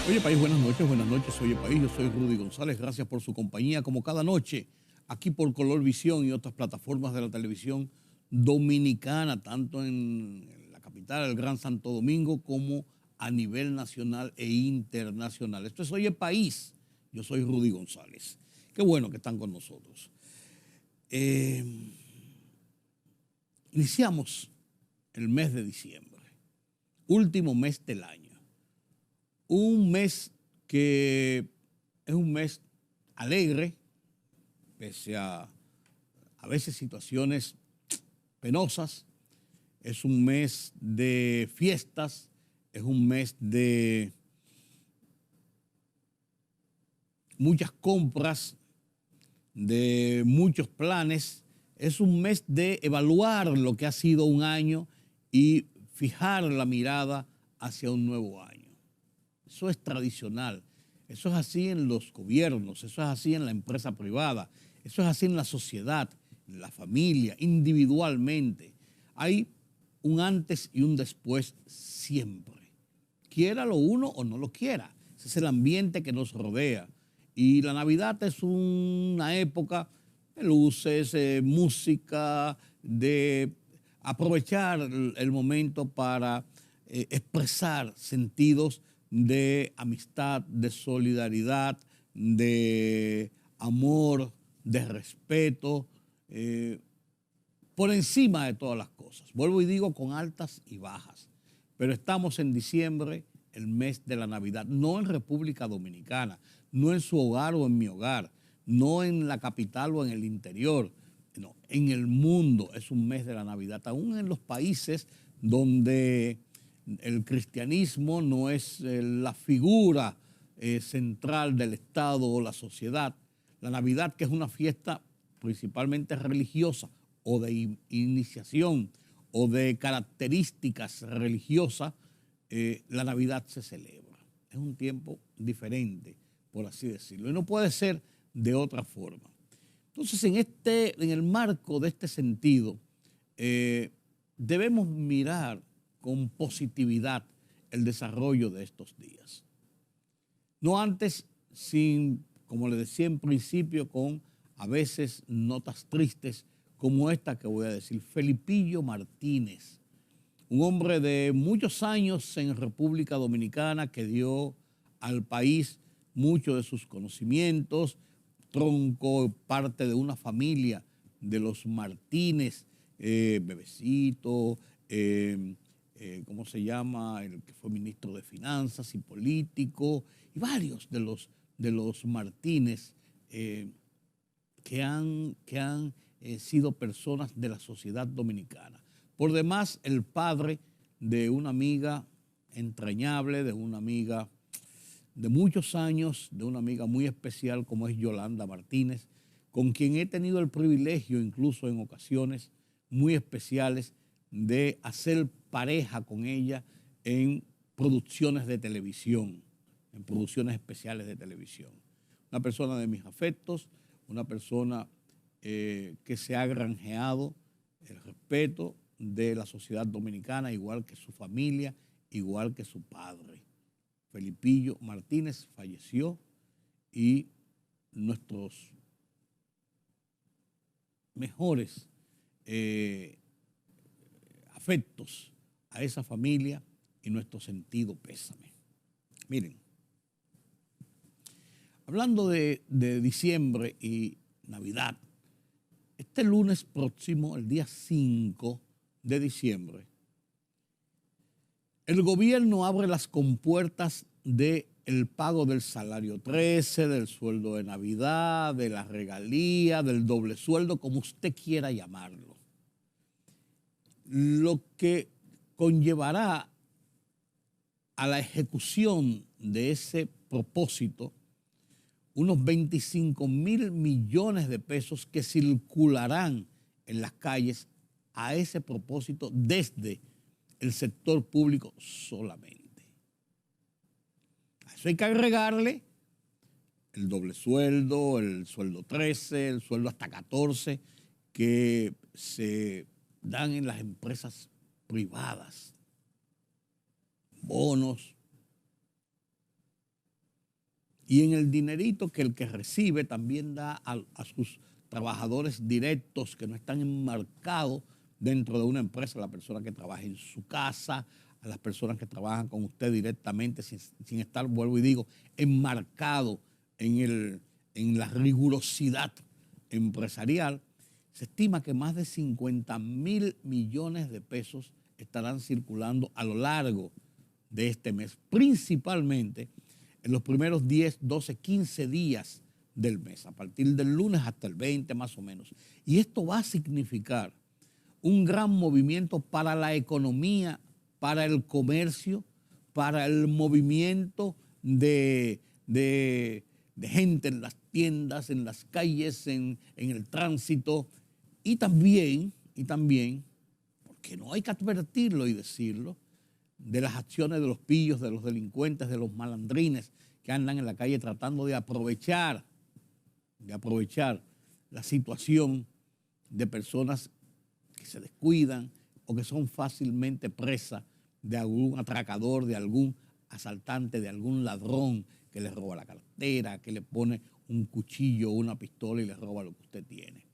Oye País, buenas noches, Oye País, yo soy Rudy González, gracias por su compañía, como cada noche, aquí por Color Visión y otras plataformas de la televisión dominicana, tanto en la capital, el Gran Santo Domingo, como a nivel nacional e internacional. Esto es Oye País, yo soy Rudy González. Qué bueno que están con nosotros. Iniciamos el mes de diciembre, último mes del año. Un mes que es un mes alegre, pese a veces situaciones penosas. Es un mes de fiestas, es un mes de muchas compras, de muchos planes. Es un mes de evaluar lo que ha sido un año y fijar la mirada hacia un nuevo año. Eso es tradicional, eso es así en los gobiernos, eso es así en la empresa privada, eso es así en la sociedad, en la familia, individualmente. Hay un antes y un después siempre, quiera lo uno o no lo quiera. Ese es el ambiente que nos rodea. Y la Navidad es una época de luces, música, de aprovechar el momento para expresar sentidos de amistad, de solidaridad, de amor, de respeto, por encima de todas las cosas. Vuelvo y digo, con altas y bajas. Pero estamos en diciembre, el mes de la Navidad, no en República Dominicana, no en su hogar o en mi hogar, no en la capital o en el interior, no, en el mundo es un mes de la Navidad, aún en los países donde el cristianismo no es la figura central del Estado o la sociedad. La Navidad, que es una fiesta principalmente religiosa o de iniciación o de características religiosas, la Navidad se celebra. Es un tiempo diferente, por así decirlo, y no puede ser de otra forma. Entonces, en el marco de este sentido, debemos mirar con positividad el desarrollo de estos días. No antes, como le decía en principio, con a veces notas tristes como esta que voy a decir. Felipillo Martínez, un hombre de muchos años en República Dominicana que dio al país muchos de sus conocimientos, tronco, parte de una familia de los Martínez, Bebecito, ¿cómo se llama? El que fue ministro de Finanzas y político, y varios de los Martínez que han sido personas de la sociedad dominicana. Por demás, el padre de una amiga entrañable, de una amiga de muchos años, de una amiga muy especial como es Yolanda Martínez, con quien he tenido el privilegio, incluso en ocasiones muy especiales, de hacer pareja con ella en producciones de televisión, en producciones especiales de televisión. Una persona de mis afectos, una persona que se ha granjeado el respeto de la sociedad dominicana, igual que su familia, igual que su padre. Felipillo Martínez falleció y nuestros mejores afectos a esa familia y nuestro sentido pésame. Miren, hablando de diciembre y Navidad, este lunes próximo, el día 5 de diciembre, el gobierno abre las compuertas del pago del salario 13, del sueldo de Navidad, de la regalía, del doble sueldo, como usted quiera llamarlo. Lo que conllevará a la ejecución de ese propósito unos 25.000 millones de pesos que circularán en las calles a ese propósito desde el sector público solamente. A eso hay que agregarle el doble sueldo, el sueldo 13, el sueldo hasta 14 que se dan en las empresas privadas, bonos, Y en el dinerito que el que recibe también da a sus trabajadores directos que no están enmarcados dentro de una empresa, a la persona que trabaja en su casa, a las personas que trabajan con usted directamente, sin estar, vuelvo y digo, enmarcado en la rigurosidad empresarial. Se estima que más de 50.000 millones de pesos estarán circulando a lo largo de este mes, principalmente en los primeros 10, 12, 15 días del mes, a partir del lunes hasta el 20 más o menos. Y esto va a significar un gran movimiento para la economía, para el comercio, para el movimiento de gente en las tiendas, en las calles, en el tránsito, y también, porque no hay que advertirlo y decirlo, de las acciones de los pillos, de los delincuentes, de los malandrines que andan en la calle tratando de aprovechar la situación de personas que se descuidan o que son fácilmente presas de algún atracador, de algún asaltante, de algún ladrón que le roba la cartera, que le pone un cuchillo o una pistola y le roba lo que usted tiene.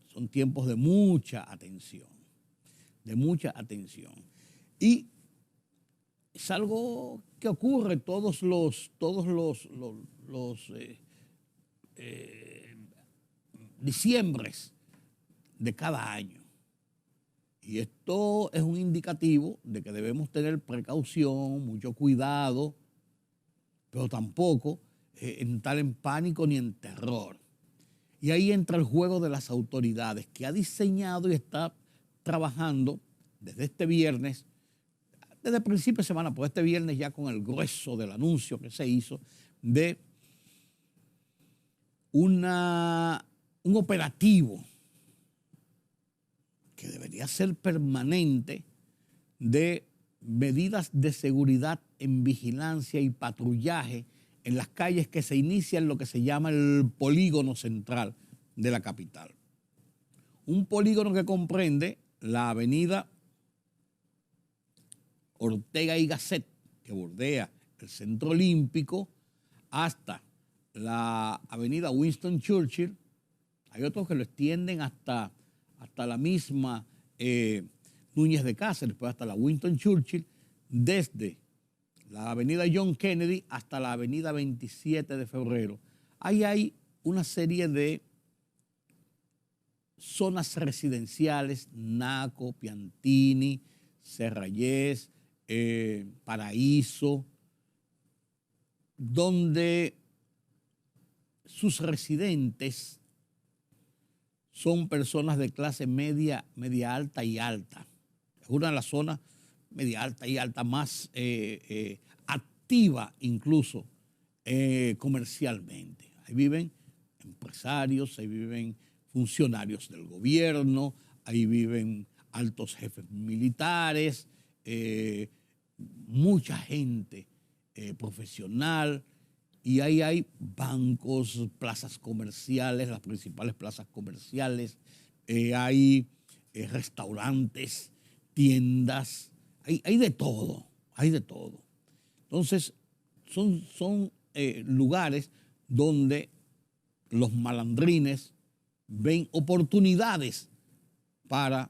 Son tiempos de mucha atención, Y es algo que ocurre todos los diciembres de cada año. Y esto es un indicativo de que debemos tener precaución, mucho cuidado, pero tampoco entrar en pánico ni en terror. Y ahí entra el juego de las autoridades, que ha diseñado y está trabajando desde este viernes, desde el principio de semana, pues este viernes ya con el grueso del anuncio que se hizo de un operativo que debería ser permanente de medidas de seguridad en vigilancia y patrullaje en las calles que se inicia en lo que se llama el polígono central de la capital. Un polígono que comprende la avenida Ortega y Gasset, que bordea el Centro Olímpico, hasta la avenida Winston Churchill. Hay otros que lo extienden hasta la misma Núñez de Cáceres, después hasta la Winston Churchill, desde la avenida John Kennedy hasta la avenida 27 de febrero. Ahí hay una serie de zonas residenciales, Naco, Piantini, Serrayés, Paraíso, donde sus residentes son personas de clase media, media alta y alta. Es una de las zonas media alta y alta más activa incluso comercialmente. Ahí viven empresarios, ahí viven funcionarios del gobierno, ahí viven altos jefes militares, mucha gente profesional, y ahí hay bancos, plazas comerciales, las principales plazas comerciales, hay restaurantes, tiendas, hay de todo, hay de todo. Entonces, son lugares donde los malandrines ven oportunidades para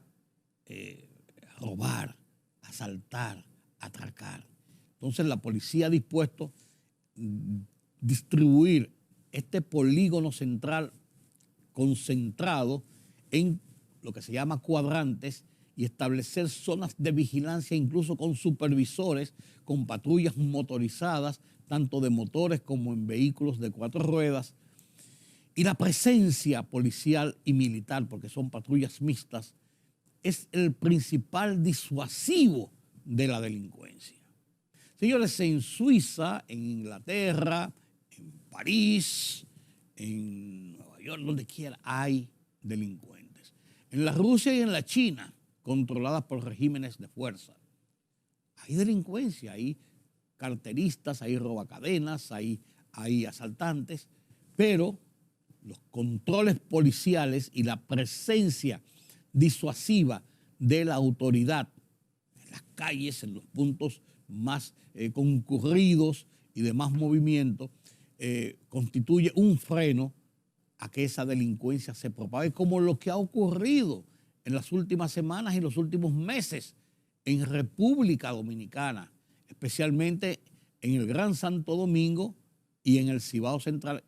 robar, asaltar, atracar. Entonces la policía ha dispuesto distribuir este polígono central concentrado en lo que se llama cuadrantes y establecer zonas de vigilancia incluso con supervisores, con patrullas motorizadas, tanto de motores como en vehículos de 4 ruedas, y la presencia policial y militar, porque son patrullas mixtas, es el principal disuasivo de la delincuencia. Señores, en Suiza, en Inglaterra, en París, en Nueva York, donde quiera, hay delincuentes. En la Rusia y en la China, controladas por regímenes de fuerza, hay delincuencia, hay carteristas, hay robacadenas, hay asaltantes, pero los controles policiales y la presencia disuasiva de la autoridad en las calles, en los puntos más concurridos y demás movimientos, constituye un freno a que esa delincuencia se propague, como lo que ha ocurrido en las últimas semanas y los últimos meses en República Dominicana, especialmente en el Gran Santo Domingo y en el Cibao Central,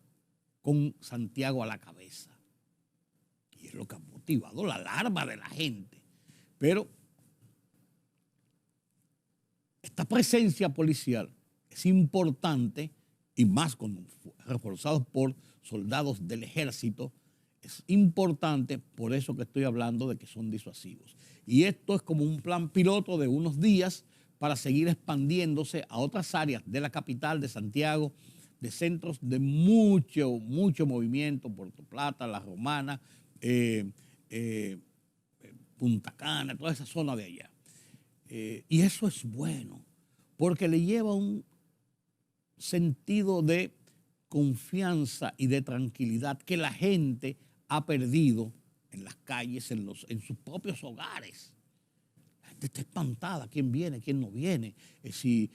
con Santiago a la cabeza. Y es lo que ha motivado la alarma de la gente. Pero esta presencia policial es importante, y más reforzados por soldados del ejército, es importante, por eso que estoy hablando de que son disuasivos. Y esto es como un plan piloto de unos días para seguir expandiéndose a otras áreas de la capital, de Santiago, de centros de mucho movimiento, Puerto Plata, La Romana, Punta Cana, toda esa zona de allá. Y eso es bueno, porque le lleva un sentido de confianza y de tranquilidad que la gente ha perdido en las calles, en sus propios hogares. La gente está espantada, quién viene, quién no viene. Si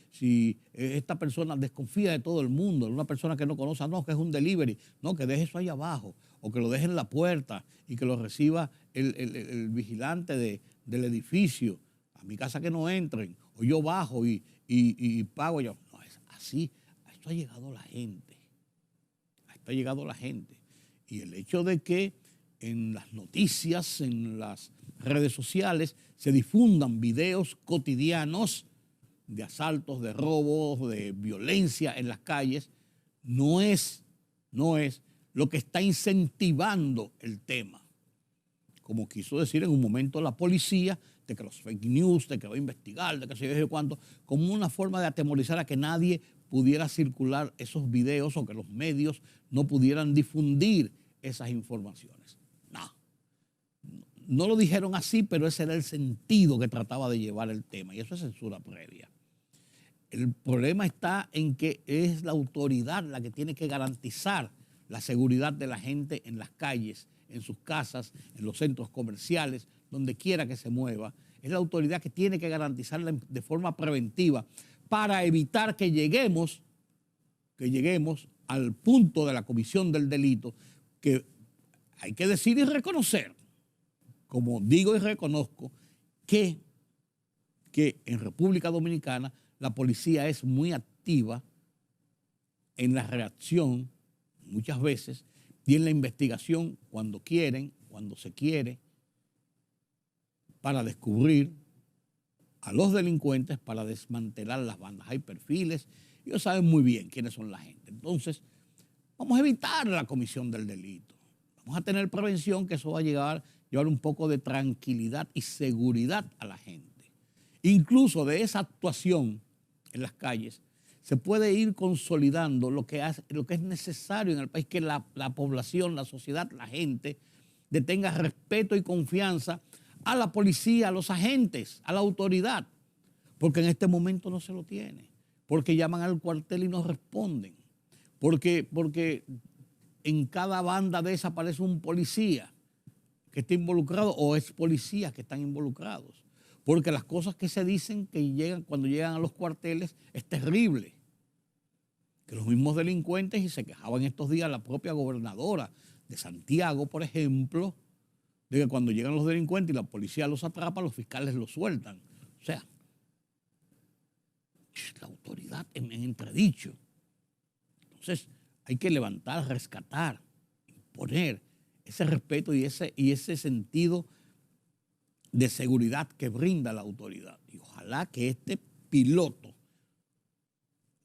esta persona desconfía de todo el mundo, una persona que no conoce, no, que es un delivery, no, que deje eso ahí abajo, o que lo deje en la puerta y que lo reciba el vigilante del edificio. A mi casa que no entren, o yo bajo y pago yo. No, es así. A esto ha llegado la gente. A esto ha llegado la gente. Y el hecho de que en las noticias, en las redes sociales, se difundan videos cotidianos de asaltos, de robos, de violencia en las calles, no es lo que está incentivando el tema. Como quiso decir en un momento la policía, de que los fake news, de que va a investigar, de que se yo cuánto, como una forma de atemorizar a que nadie pudiera circular esos videos o que los medios no pudieran difundir esas informaciones. No lo dijeron así, pero ese era el sentido que trataba de llevar el tema, y eso es censura previa. El problema está en que es la autoridad la que tiene que garantizar la seguridad de la gente en las calles, en sus casas, en los centros comerciales, donde quiera que se mueva. Es la autoridad que tiene que garantizarla de forma preventiva para evitar que lleguemos al punto de la comisión del delito, que hay que decir y reconocer, como digo y reconozco, que en República Dominicana la policía es muy activa en la reacción, muchas veces, y en la investigación cuando quieren, cuando se quiere, para descubrir a los delincuentes, para desmantelar las bandas. Hay perfiles, ellos saben muy bien quiénes son la gente. Entonces, vamos a evitar la comisión del delito. Vamos a tener prevención, que eso va a llevar un poco de tranquilidad y seguridad a la gente. Incluso de esa actuación en las calles se puede ir consolidando lo que es necesario en el país, que la población, la sociedad, la gente le tenga respeto y confianza a la policía, a los agentes, a la autoridad, porque en este momento no se lo tiene, porque llaman al cuartel y no responden, porque en cada banda de esa aparece un policía que está involucrado o es policías que están involucrados, porque las cosas que se dicen cuando llegan a los cuarteles es terrible. Que los mismos delincuentes, y se quejaban estos días la propia gobernadora de Santiago, por ejemplo, de que cuando llegan los delincuentes y la policía los atrapa, los fiscales los sueltan. O sea, la autoridad en entredicho. Entonces, hay que levantar, rescatar, imponer ese respeto y ese sentido de seguridad que brinda la autoridad. Y ojalá que este piloto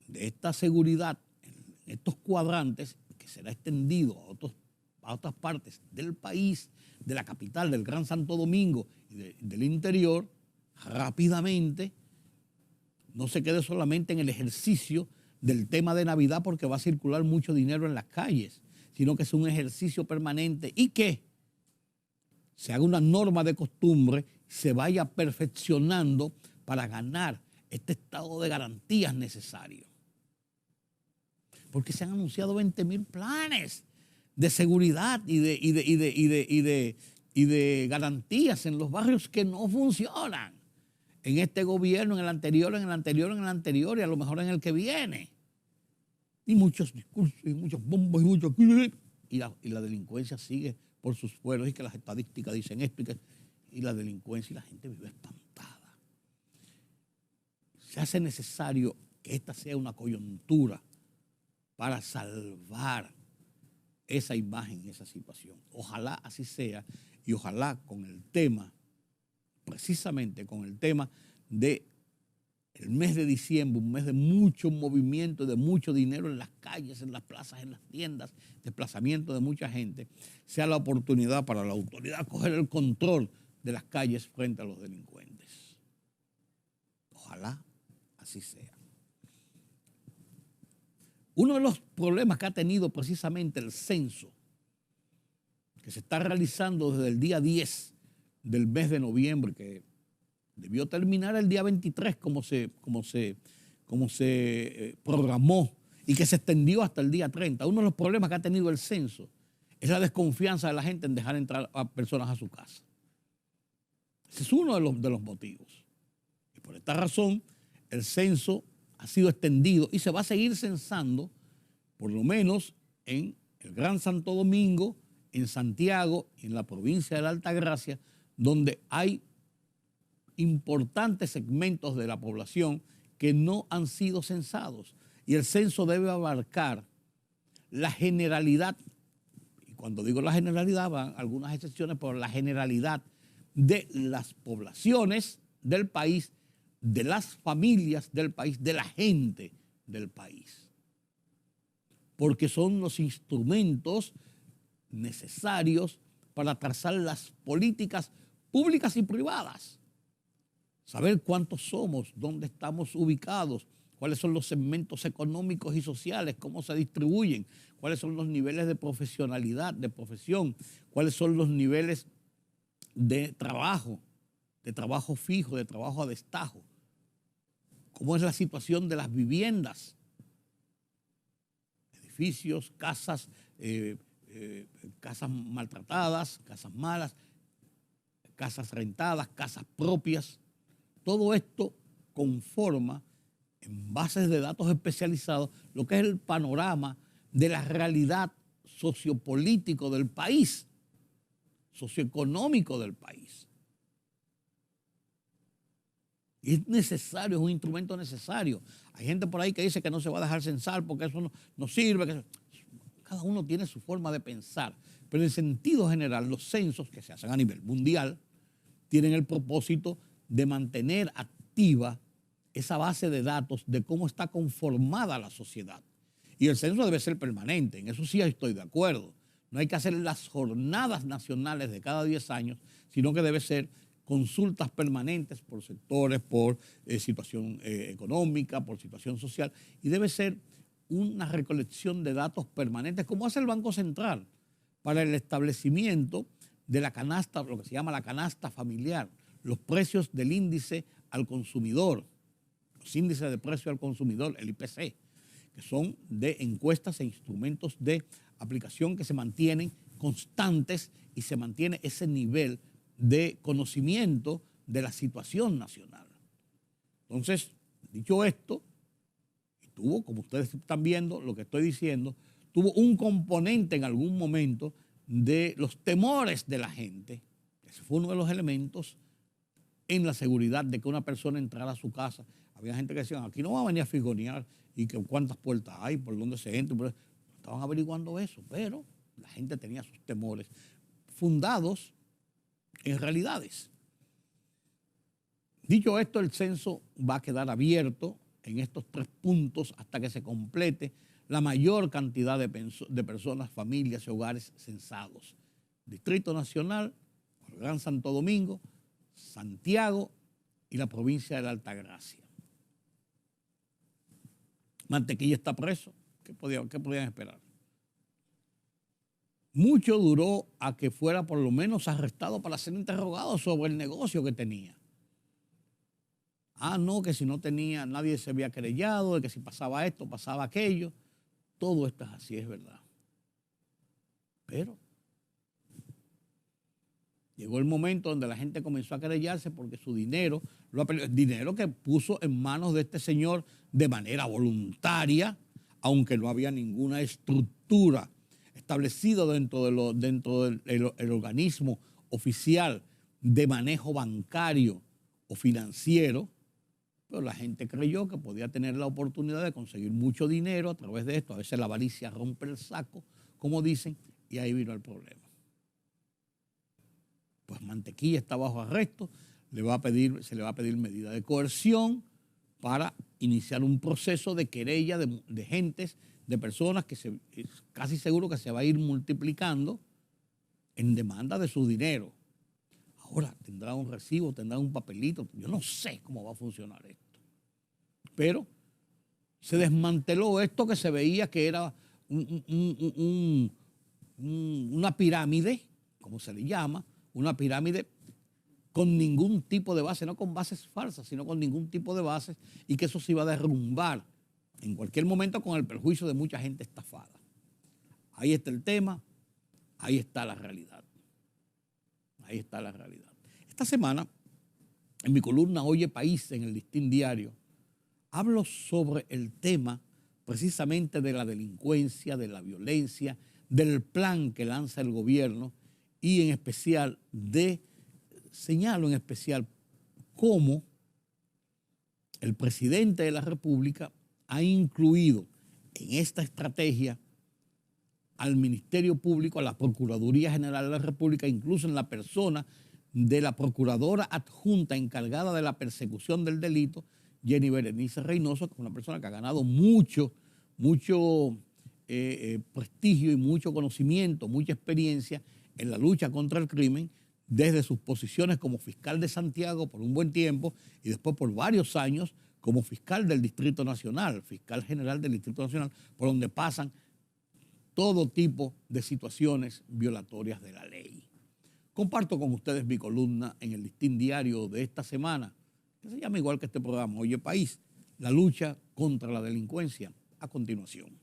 de esta seguridad en estos cuadrantes, que será extendido a otras partes del país, de la capital, del Gran Santo Domingo y del interior, rápidamente, no se quede solamente en el ejercicio del tema de Navidad, porque va a circular mucho dinero en las calles, sino que es un ejercicio permanente y que se haga una norma de costumbre, se vaya perfeccionando para ganar este estado de garantías necesario. Porque se han anunciado 20.000 planes de seguridad y de garantías en los barrios que no funcionan. En este gobierno, en el anterior y a lo mejor en el que viene. y muchos discursos, y muchos bombos, y la delincuencia sigue por sus suelos, y que las estadísticas dicen esto, y la delincuencia y la gente vive espantada. Se hace necesario que esta sea una coyuntura para salvar esa imagen, esa situación. Ojalá así sea, y ojalá con el tema, precisamente con el tema de el mes de diciembre, un mes de mucho movimiento, de mucho dinero en las calles, en las plazas, en las tiendas, desplazamiento de mucha gente, sea la oportunidad para la autoridad coger el control de las calles frente a los delincuentes. Ojalá así sea. Uno de los problemas que ha tenido precisamente el censo, que se está realizando desde el día 10 del mes de noviembre, que debió terminar el día 23 como se programó y que se extendió hasta el día 30. Uno de los problemas que ha tenido el censo es la desconfianza de la gente en dejar entrar a personas a su casa. Ese es uno de los motivos. Y por esta razón, el censo ha sido extendido y se va a seguir censando, por lo menos en el Gran Santo Domingo, en Santiago y en la provincia de la Altagracia, donde hay importantes segmentos de la población que no han sido censados. Y el censo debe abarcar la generalidad, y cuando digo la generalidad van algunas excepciones, pero la generalidad de las poblaciones del país, de las familias del país, de la gente del país. Porque son los instrumentos necesarios para trazar las políticas públicas y privadas. Saber cuántos somos, dónde estamos ubicados, cuáles son los segmentos económicos y sociales, cómo se distribuyen, cuáles son los niveles de profesionalidad, de profesión, cuáles son los niveles de trabajo fijo, de trabajo a destajo, cómo es la situación de las viviendas, edificios, casas, casas maltratadas, casas malas, casas rentadas, casas propias. Todo esto conforma, en bases de datos especializados, lo que es el panorama de la realidad sociopolítico del país, socioeconómico del país. Y es necesario, es un instrumento necesario. Hay gente por ahí que dice que no se va a dejar censar porque eso no sirve. Cada uno tiene su forma de pensar, pero en sentido general los censos que se hacen a nivel mundial tienen el propósito de mantener activa esa base de datos de cómo está conformada la sociedad. Y el censo debe ser permanente, en eso sí estoy de acuerdo. No hay que hacer las jornadas nacionales de cada 10 años, sino que debe ser consultas permanentes por sectores, por situación económica, por situación social, y debe ser una recolección de datos permanentes, como hace el Banco Central, para el establecimiento de la canasta, lo que se llama la canasta familiar, los precios del índice al consumidor, los índices de precio al consumidor, el IPC, que son de encuestas e instrumentos de aplicación que se mantienen constantes y se mantiene ese nivel de conocimiento de la situación nacional. Entonces, dicho esto, tuvo, como ustedes están viendo, lo que estoy diciendo, tuvo un componente en algún momento de los temores de la gente. Ese fue uno de los elementos en la seguridad de que una persona entrara a su casa. Había gente que decía, aquí no va a venir a figonear y que cuántas puertas hay, por dónde se entra. Estaban averiguando eso, pero la gente tenía sus temores fundados en realidades. Dicho esto, el censo va a quedar abierto en estos 3 puntos hasta que se complete la mayor cantidad de personas, familias y hogares censados. Distrito Nacional, Gran Santo Domingo, Santiago y la provincia de la Altagracia. Mantequilla está preso. ¿Qué podían esperar? Mucho duró a que fuera por lo menos arrestado para ser interrogado sobre el negocio que tenía. No, que si no tenía, nadie se había querellado, de que si pasaba esto, pasaba aquello. Todo esto es así, es verdad. Pero llegó el momento donde la gente comenzó a querellarse porque su dinero, dinero que puso en manos de este señor de manera voluntaria, aunque no había ninguna estructura establecida dentro del organismo oficial de manejo bancario o financiero, pero la gente creyó que podía tener la oportunidad de conseguir mucho dinero a través de esto. A veces la avaricia rompe el saco, como dicen, y ahí vino el problema. Pues Mantequilla está bajo arresto, se le va a pedir medida de coerción para iniciar un proceso de querella de gentes, de personas que casi seguro que se va a ir multiplicando en demanda de su dinero. Ahora, tendrá un recibo, tendrá un papelito, yo no sé cómo va a funcionar esto. Pero se desmanteló esto que se veía que era una pirámide, como se le llama, una pirámide con ningún tipo de base, no con bases falsas, sino con ningún tipo de bases, y que eso se iba a derrumbar en cualquier momento con el perjuicio de mucha gente estafada. Ahí está el tema, ahí está la realidad. Ahí está la realidad. Esta semana, en mi columna Oye País, en el Listín Diario, hablo sobre el tema precisamente de la delincuencia, de la violencia, del plan que lanza el gobierno y en especial señalo en especial cómo el presidente de la República ha incluido en esta estrategia al Ministerio Público, a la Procuraduría General de la República, incluso en la persona de la Procuradora Adjunta encargada de la persecución del delito, Jenny Berenice Reynoso, que es una persona que ha ganado mucho prestigio y mucho conocimiento, mucha experiencia en la lucha contra el crimen, desde sus posiciones como fiscal de Santiago por un buen tiempo y después por varios años como fiscal del Distrito Nacional, fiscal general del Distrito Nacional, por donde pasan todo tipo de situaciones violatorias de la ley. Comparto con ustedes mi columna en el Listín Diario de esta semana, que se llama igual que este programa, Oye País, la lucha contra la delincuencia, a continuación.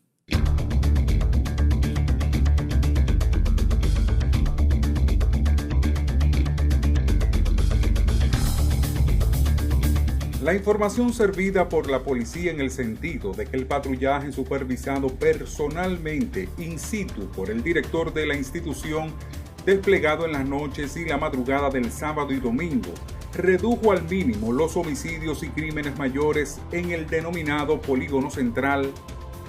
La información servida por la policía en el sentido de que el patrullaje supervisado personalmente in situ por el director de la institución, desplegado en las noches y la madrugada del sábado y domingo, redujo al mínimo los homicidios y crímenes mayores en el denominado Polígono Central.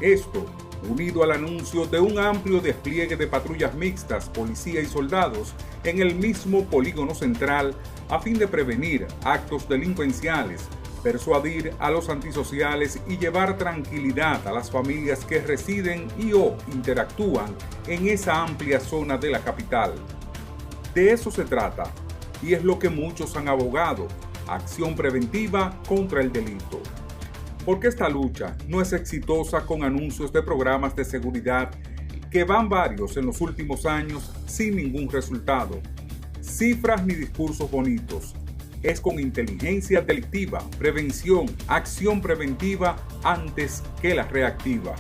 Esto, unido al anuncio de un amplio despliegue de patrullas mixtas, policía y soldados en el mismo Polígono Central, a fin de prevenir actos delincuenciales, persuadir a los antisociales y llevar tranquilidad a las familias que residen y o interactúan en esa amplia zona de la capital. De eso se trata, y es lo que muchos han abogado: acción preventiva contra el delito. Porque esta lucha no es exitosa con anuncios de programas de seguridad que van varios en los últimos años sin ningún resultado, cifras ni discursos bonitos. Es con inteligencia delictiva, prevención, acción preventiva antes que la reactiva.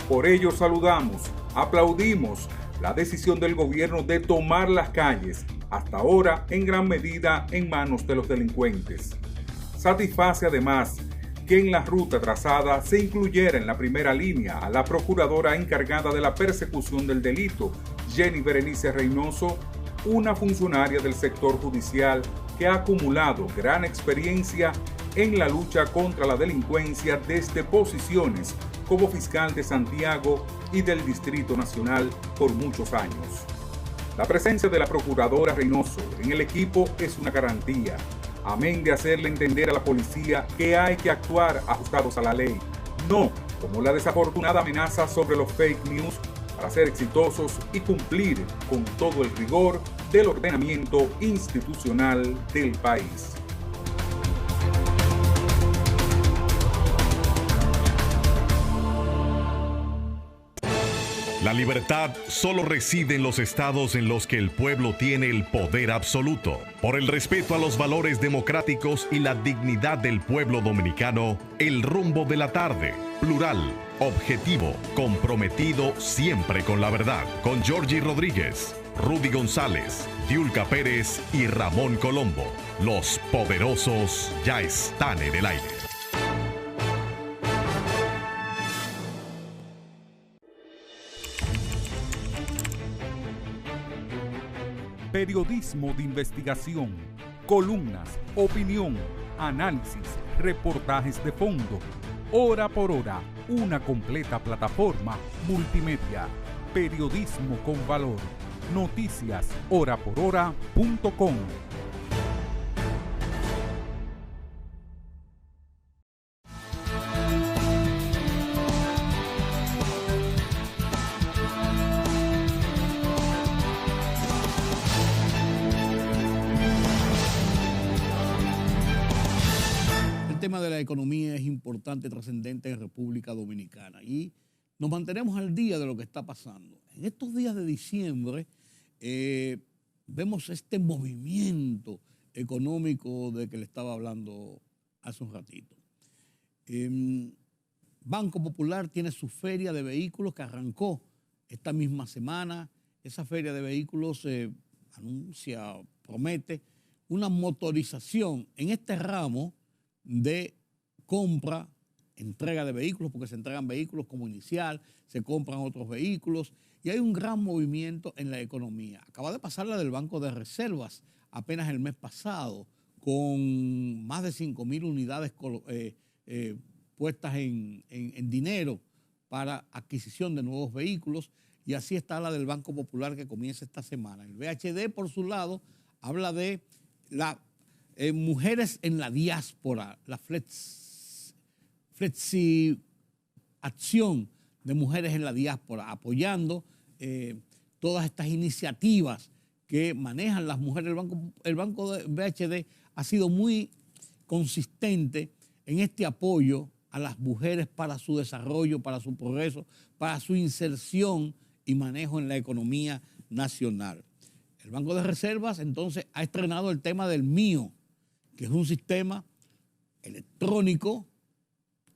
Por ello saludamos, aplaudimos la decisión del gobierno de tomar las calles, hasta ahora en gran medida en manos de los delincuentes. Satisface además que en la ruta trazada se incluyera en la primera línea a la procuradora encargada de la persecución del delito, Jenny Berenice Reynoso, una funcionaria del sector judicial que ha acumulado gran experiencia en la lucha contra la delincuencia desde posiciones como fiscal de Santiago y del Distrito Nacional por muchos años. La presencia de la procuradora Reynoso en el equipo es una garantía, amén de hacerle entender a la policía que hay que actuar ajustados a la ley, no como la desafortunada amenaza sobre los fake news, para ser exitosos y cumplir con todo el rigor del ordenamiento institucional del país. La libertad solo reside en los estados en los que el pueblo tiene el poder absoluto. Por el respeto a los valores democráticos y la dignidad del pueblo dominicano, El Rumbo de la Tarde, plural, objetivo, comprometido siempre con la verdad. Con Georgie Rodríguez, Rudy González, Diulca Pérez y Ramón Colombo. Los poderosos ya están en el aire. periodismo de investigación, columnas, opinión, análisis, reportajes de fondo. Hora por hora, una completa plataforma multimedia. Periodismo con valor. Noticias horaporhora.com. El tema de la economía es importante, trascendente en República Dominicana y nos mantenemos al día de lo que está pasando. En estos días de diciembre vemos este movimiento económico de que le estaba hablando hace un ratito. Banco Popular tiene su feria de vehículos que arrancó esta misma semana. Esa feria de vehículos anuncia, promete una motorización en este ramo de compra, entrega de vehículos, porque se entregan vehículos como inicial, se compran otros vehículos y hay un gran movimiento en la economía. Acaba de pasar la del Banco de Reservas apenas el mes pasado, con más de 5.000 unidades puestas en dinero para adquisición de nuevos vehículos, y así está la del Banco Popular que comienza esta semana. El BHD, por su lado, habla de las mujeres en la diáspora, la acción de mujeres en la diáspora, apoyando todas estas iniciativas que manejan las mujeres. El banco de BHD ha sido muy consistente en este apoyo a las mujeres para su desarrollo, para su progreso, para su inserción y manejo en la economía nacional. El Banco de Reservas entonces ha estrenado el tema del MIO, que es un sistema electrónico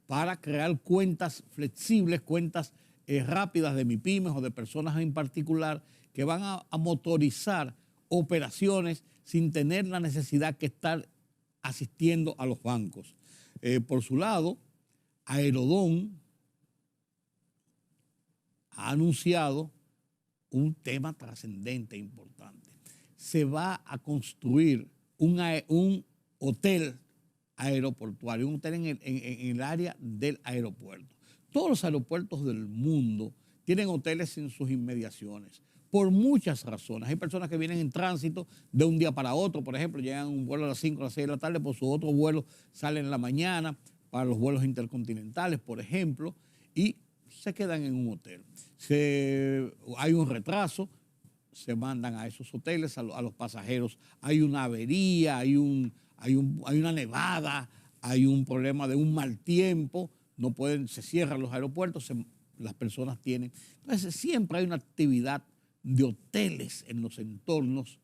para crear cuentas flexibles, cuentas rápidas de MIPYMES o de personas en particular que van a motorizar operaciones sin tener la necesidad que estar asistiendo a los bancos. Por su lado, Aerodón ha anunciado un tema trascendente e importante. Se va a construir un hotel aeroportuario, un hotel en el área del aeropuerto. Todos los aeropuertos del mundo tienen hoteles en sus inmediaciones, por muchas razones. Hay personas que vienen en tránsito de un día para otro, por ejemplo, llegan a un vuelo a las 5 o las 6 de la tarde, por su otro vuelo salen en la mañana para los vuelos intercontinentales, por ejemplo, y se quedan en un hotel. Hay un retraso, se mandan a esos hoteles a los pasajeros. Hay una avería, hay una nevada, hay un problema de un mal tiempo, se cierran los aeropuertos, las personas tienen. Entonces siempre hay una actividad de hoteles en los entornos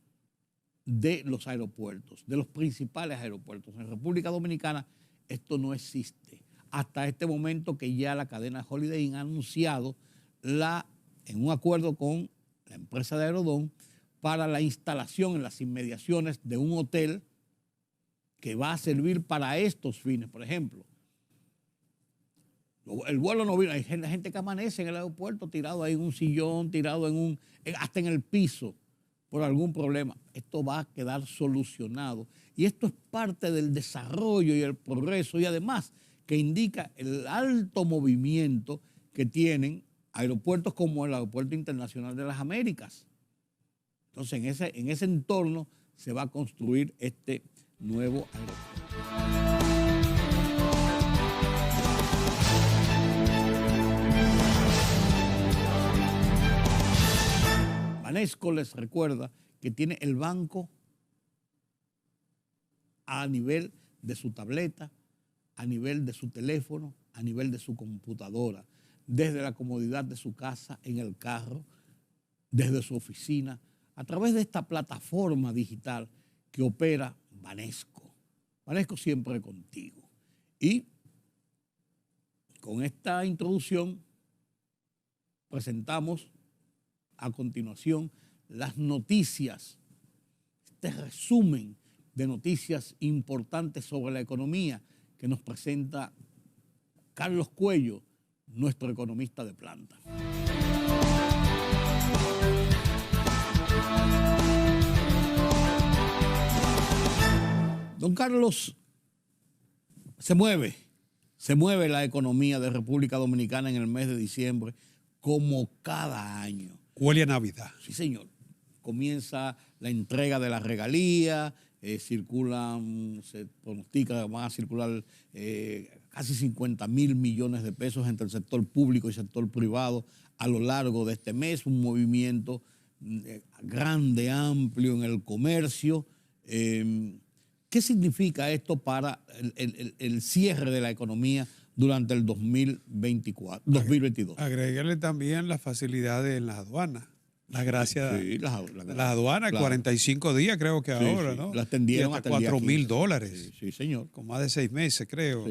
de los aeropuertos, de los principales aeropuertos. En República Dominicana esto no existe. Hasta este momento que ya la cadena Holiday Inn ha anunciado en un acuerdo con la empresa de Aerodón para la instalación en las inmediaciones de un hotel que va a servir para estos fines. Por ejemplo, el vuelo no vino, hay gente que amanece en el aeropuerto tirado ahí en un sillón, tirado hasta en el piso por algún problema. Esto va a quedar solucionado y esto es parte del desarrollo y el progreso, y además que indica el alto movimiento que tienen aeropuertos como el Aeropuerto Internacional de las Américas. Entonces en ese entorno se va a construir este nuevo aeropuerto. Banesco les recuerda que tiene el banco a nivel de su tableta, a nivel de su teléfono, a nivel de su computadora, desde la comodidad de su casa, en el carro, desde su oficina, a través de esta plataforma digital que opera Banesco. Banesco siempre contigo. Y con esta introducción presentamos a continuación las noticias, este resumen de noticias importantes sobre la economía que nos presenta Carlos Cuello, nuestro economista de planta. Don Carlos, se mueve la economía de República Dominicana en el mes de diciembre como cada año. Huele a Navidad. Sí, señor. Comienza la entrega de la regalía, se pronostica que van a circular casi 50.000 millones de pesos entre el sector público y sector privado a lo largo de este mes, un movimiento grande, amplio en el comercio. ¿Qué significa esto para el cierre de la economía durante el 2022? Agregarle también las facilidades en las aduanas. Las gracias sí, las aduanas, claro. 45 días creo que ahora, sí. ¿no? Las tendieron hasta $4,000. Sí, señor. Con más de 6 meses, creo,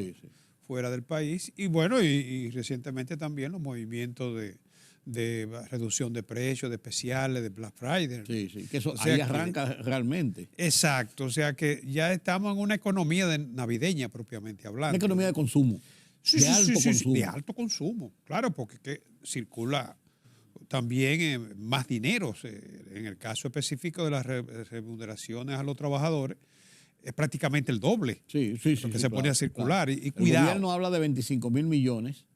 fuera del país. Y bueno, y recientemente también los movimientos de reducción de precios, de especiales, de Black Friday. Sí, que eso ahí arranca realmente. Exacto, o sea que ya estamos en una economía navideña propiamente hablando. Una economía de consumo. De alto consumo. De alto consumo, claro, porque circula también más dinero. En el caso específico de las remuneraciones a los trabajadores, es prácticamente el doble lo que se pone a circular. Claro. Y cuidado. El gobierno habla de 25.000 millones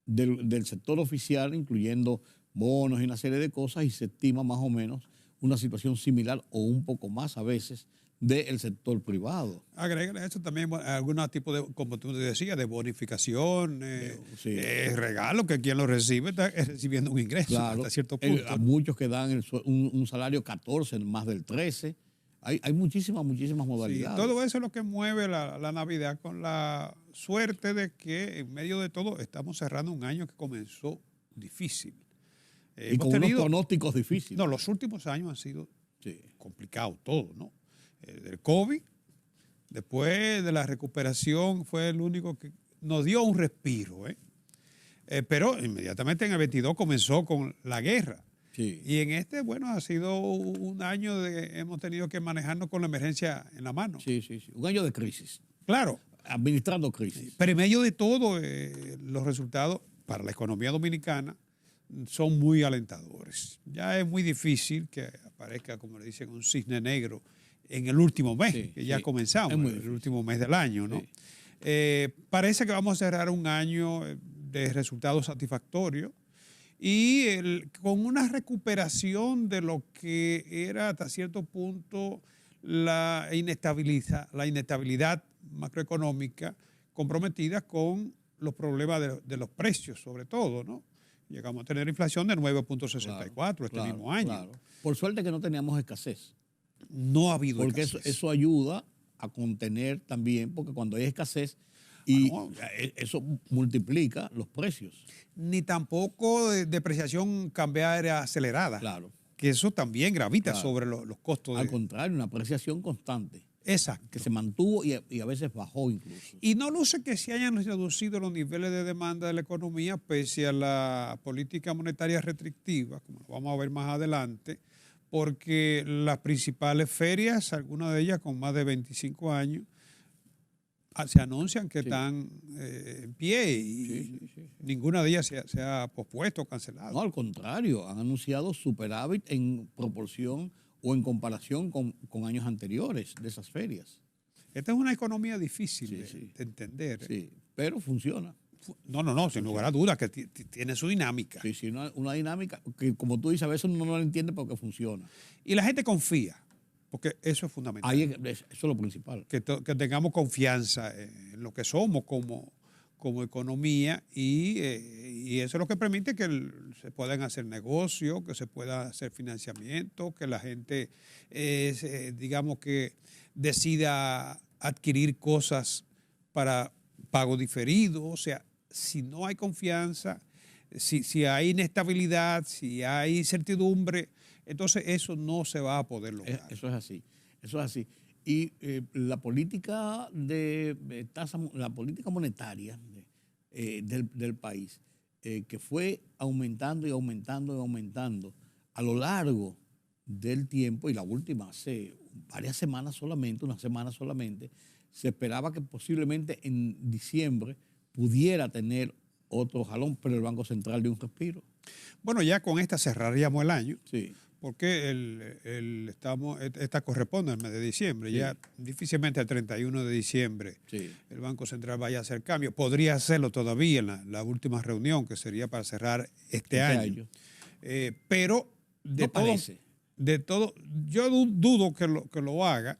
del sector oficial, incluyendo bonos y una serie de cosas, y se estima más o menos una situación similar o un poco más a veces del sector privado. Agrégale a eso también algunos tipos de, como tú decías, de bonificación, regalo, que quien lo recibe está recibiendo un ingreso, claro, hasta cierto punto. A muchos que dan un salario 14, más del 13. Hay muchísimas modalidades. Sí, todo eso es lo que mueve la Navidad, con la suerte de que en medio de todo estamos cerrando un año que comenzó difícil. Y con unos pronósticos difíciles. No, los últimos años han sido complicados todos, ¿no? Del COVID, después de la recuperación, fue el único que nos dio un respiro, pero inmediatamente en el 22 comenzó con la guerra. Sí. Y en este, bueno, ha sido un año hemos tenido que manejarnos con la emergencia en la mano. Sí. Un año de crisis. Claro. Administrando crisis. Pero en medio de todo, los resultados para la economía dominicana son muy alentadores. Ya es muy difícil que aparezca, como le dicen, un cisne negro en el último mes, que ya comenzamos, el último mes del año, ¿no? Parece que vamos a cerrar un año de resultados satisfactorios y con una recuperación de lo que era hasta cierto punto la inestabilidad macroeconómica comprometida con los problemas de los precios, sobre todo, ¿no? Llegamos a tener inflación de 9.64 este mismo año. Claro. Por suerte que no teníamos escasez. No ha habido porque escasez. Eso ayuda a contener también, porque cuando hay escasez, eso multiplica los precios. Ni tampoco depreciación cambiaria acelerada. Claro. Que eso también gravita sobre los costos. Al contrario, una apreciación constante. Exacto. Que se mantuvo y a veces bajó incluso. Y no luce que se hayan reducido los niveles de demanda de la economía pese a la política monetaria restrictiva, como lo vamos a ver más adelante, porque las principales ferias, algunas de ellas con más de 25 años, se anuncian que están en pie y ninguna de ellas se ha pospuesto o cancelado. No, al contrario, han anunciado superávit en proporción o en comparación con años anteriores de esas ferias. Esta es una economía difícil de entender. Sí, pero funciona. No, sin lugar a dudas, que tiene su dinámica. Sí, una dinámica que, como tú dices, a veces uno no la entiende porque funciona. Y la gente confía, porque eso es fundamental. Eso es lo principal. Que tengamos confianza en lo que somos como economía y eso es lo que permite que se puedan hacer negocios, que se pueda hacer financiamiento, que la gente, digamos que decida adquirir cosas para pago diferido. O sea, si no hay confianza, si hay inestabilidad, si hay incertidumbre, entonces eso no se va a poder lograr. Eso es así. Y la política la política monetaria del país, que fue aumentando y aumentando a lo largo del tiempo, y la última hace una semana solamente, se esperaba que posiblemente en diciembre pudiera tener otro jalón, pero el Banco Central dio un respiro. Bueno, ya con esta cerraríamos el año. Sí. porque esta corresponde al mes de diciembre. Sí. Ya difícilmente el 31 de diciembre el Banco Central vaya a hacer cambios. Podría hacerlo todavía en la última reunión, que sería para cerrar este año. Pero de todo, yo dudo que lo haga.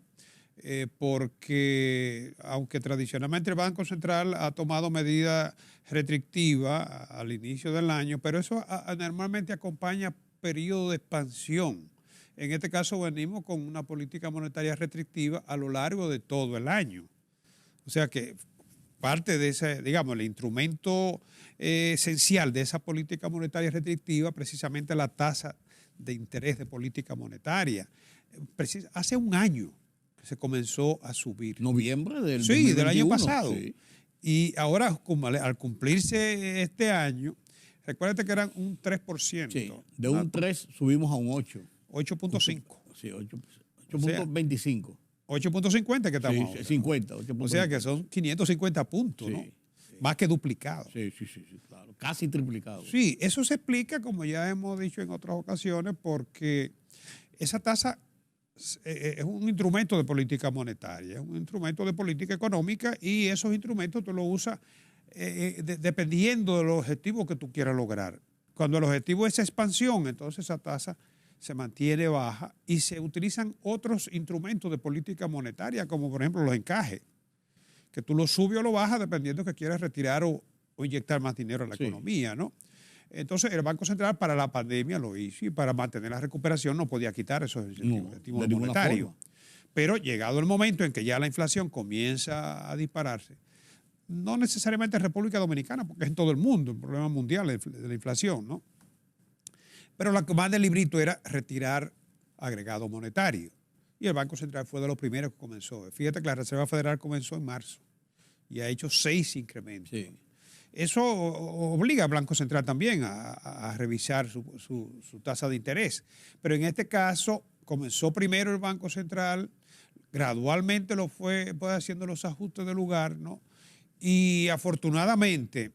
Porque aunque tradicionalmente el Banco Central ha tomado medidas restrictivas al inicio del año, pero eso normalmente acompaña periodo de expansión. En este caso venimos con una política monetaria restrictiva a lo largo de todo el año. O sea que parte de ese, digamos, el instrumento esencial de esa política monetaria restrictiva, precisamente la tasa de interés de política monetaria. Hace un año se comenzó a subir. Noviembre del 2021, del año pasado. Sí. Y ahora, como al cumplirse este año, recuérdate que eran un 3%. Sí, de un 3 subimos a un 8. 8.5. Sí, 8.25. 8.50 que estamos ahora, 50. ¿no? O sea que son 550 puntos, sí, ¿no? Sí. Más que duplicado. Sí, claro. Casi triplicado. Sí, eso se explica, como ya hemos dicho en otras ocasiones, porque esa tasa es un instrumento de política monetaria, es un instrumento de política económica y esos instrumentos tú los usas dependiendo del objetivo que tú quieras lograr. Cuando el objetivo es expansión, entonces esa tasa se mantiene baja y se utilizan otros instrumentos de política monetaria, como por ejemplo los encajes, que tú lo subes o lo bajas dependiendo que quieras retirar o inyectar más dinero a la economía, ¿no? Entonces, el Banco Central para la pandemia lo hizo y para mantener la recuperación no podía quitar esos incentivos monetarios. Pero llegado el momento en que ya la inflación comienza a dispararse, no necesariamente en República Dominicana, porque es en todo el mundo, un problema mundial de la inflación, ¿no? Pero lo que más del librito era retirar agregado monetario. Y el Banco Central fue de los primeros que comenzó. Fíjate que la Reserva Federal comenzó en marzo y ha hecho 6 incrementos. Sí. Eso obliga al Banco Central también a revisar su tasa de interés. Pero en este caso comenzó primero el Banco Central, gradualmente lo fue haciendo los ajustes de lugar, ¿no? Y afortunadamente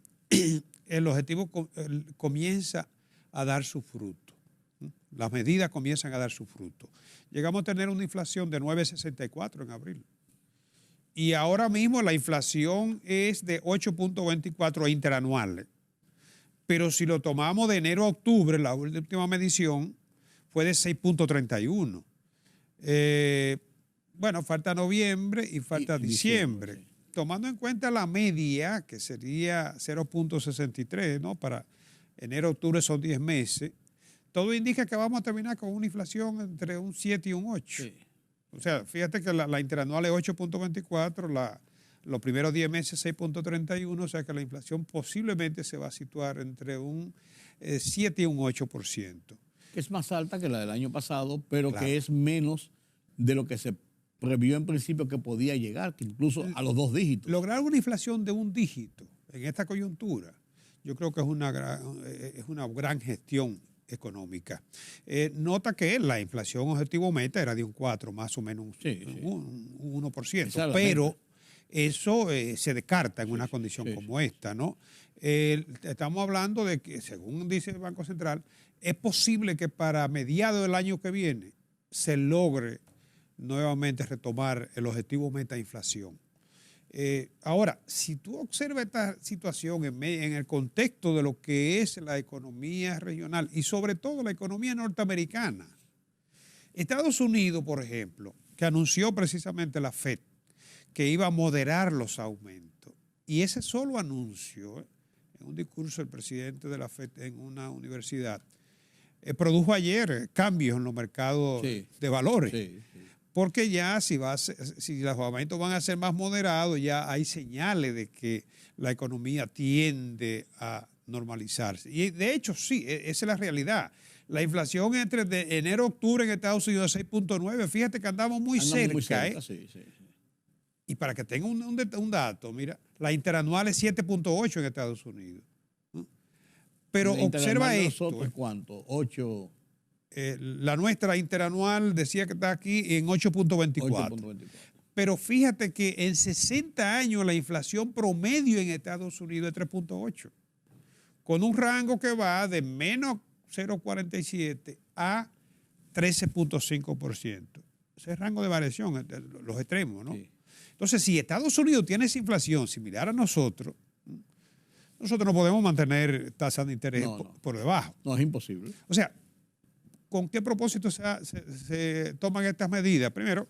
el objetivo comienza a dar su fruto. Las medidas comienzan a dar su fruto. Llegamos a tener una inflación de 9.64 en abril. Y ahora mismo la inflación es de 8.24 interanuales. Pero si lo tomamos de enero a octubre, la última medición fue de 6.31. Bueno, falta noviembre y falta diciembre. Sí. Tomando en cuenta la media, que sería 0.63, ¿no? Para enero a octubre son 10 meses. Todo indica que vamos a terminar con una inflación entre un 7 y un 8. Sí. O sea, fíjate que la interanual es 8.24, los primeros 10 meses 6.31, o sea que la inflación posiblemente se va a situar entre un 7 y un 8%. Es más alta que la del año pasado, pero claro, que es menos de lo que se previó en principio que podía llegar, que incluso a los 2 dígitos. Lograr una inflación de un dígito en esta coyuntura, yo creo que es una gran gestión económica. Nota que la inflación objetivo meta era de un 4, más o menos un 1%, pero eso se descarta en una condición como esta, ¿no? Estamos hablando de que, según dice el Banco Central, es posible que para mediados del año que viene se logre nuevamente retomar el objetivo meta de inflación. Ahora, si tú observas esta situación en el contexto de lo que es la economía regional y sobre todo la economía norteamericana, Estados Unidos, por ejemplo, que anunció precisamente la FED que iba a moderar los aumentos, y ese solo anuncio, en un discurso del presidente de la FED en una universidad, produjo ayer cambios en los mercados de valores. Sí. Porque ya si los aumentos van a ser más moderados, ya hay señales de que la economía tiende a normalizarse. Y de hecho, sí, esa es la realidad. La inflación entre de enero a octubre en Estados Unidos es 6.9. Fíjate que andamos muy cerca. Sí. Y para que tengan un dato, mira, la interanual es 7.8 en Estados Unidos. Pero observa esto. ¿Cuánto? 8. La nuestra interanual decía que está aquí en 8.24. Pero fíjate que en 60 años la inflación promedio en Estados Unidos es 3.8, con un rango que va de menos 0.47 a 13.5%. Ese es rango de variación, los extremos, ¿no? Sí. Entonces, si Estados Unidos tiene esa inflación similar a nosotros no podemos mantener tasas de interés por debajo. No, es imposible. O sea, ¿con qué propósito se toman estas medidas? Primero,